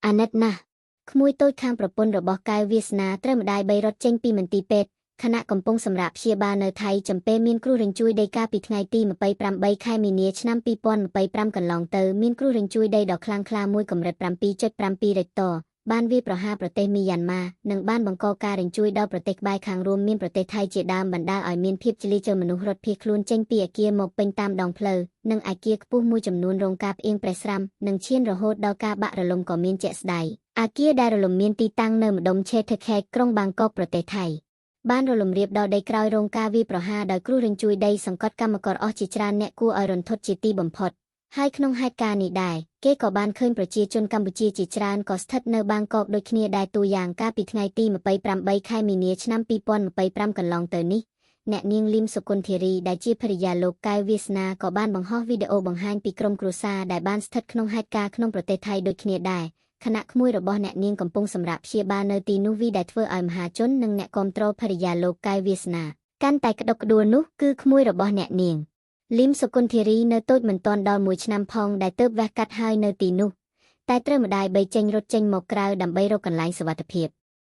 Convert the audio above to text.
អាណិតណាស់ក្មួយតូចខាងប្រពន្ធរបស់កែវវាសនាត្រូវម្ដាយបីរត់ចេញពីមន្ទីរពេទ្យខណៈកំពុងសម្រាប់ព្យាបាលនៅថៃចំពេលមានគ្រោះរញ្ជួយដីកាលពីថ្ងៃទី28ខែមីនាឆ្នាំ2025កន្លងទៅមានគ្រោះរញ្ជួយដីដ៏ខ្លាំងក្លាមួយកម្រិត7.7 រិចតូបានវាយប្រហារប្រទេសមីយ៉ាន់ម៉ានិងបានបង្កការរញ្ជួយដល់ប្រទេសក្បែរខាងរួមមានប្រទេសថៃជាដើមបណ្ដាលឲ្យមានភាពចលាចលមនុស្សរត់ភៀសខ្លួនចេញពីអគារមកពេញតាមដងផ្លូវនិងអគារខ្ពស់មួយចំនួនរងការផ្អៀងប្រេះស្រាំនិងឈានរហូតដល់ការបាក់រលំក៏មានជាក់ស្ដែងអគារដែលរលំមានទីតាំងនៅម្ដុំឆេថឺខេកក្រុងបាងកកប្រទេសថៃបានរលំរាបដល់ដីក្រោយរងការវាយប្រហារដោយគ្រោះរញ្ជួយដីសង្កត់កម្មករអស់ជាច្រើនអ្នកគួរឲ្យរន្ធត់ជាទីបំផុតហើយក្នុងហេតុការណ៍នេះដែរគេក៏បានឃើញប្រជាជនកម្ពុជាជាច្រើនក៏ស្ថិតនៅបាងកកដូចគ្នាដែរតួយ៉ាងកាលពីថ្ងៃទី28ខែមីនាឆ្នាំ2025កន្លងទៅនេះអ្នកនាងលីមសុគន្ធារីដែលជាភរិយាលោកកែវវាសនាក៏បានបង្ហោះវីដេអូបង្ហាញពីក្រុមគ្រួសារដែលបានស្ថិតក្នុងហេតុការណ៍ក្នុងប្រទេសថៃដូចគ្នាដែរខណៈក្មួយរបស់អ្នកនាងកំពុងសម្រាប់ព្យាបាលនៅទីនោះវីដែលធ្វើឲ្យមហាជននិងអ្នកគាំទ្រភរិយាលោកកែវវាសនាកាន់តែក្តុកក្តួលនោះគឺក្មួយរបស់អ្នកនាងលីមសុគន្ធារីនៅតូចមិនទាន់ដល់1ឆ្នាំផងដែលទើបវះកាត់ហើយនៅទីនោះតែត្រូវម្ដាយបីចេញរត់ចេញមកក្រៅដើម្បីរកកន្លែងសុវត្ថិភាព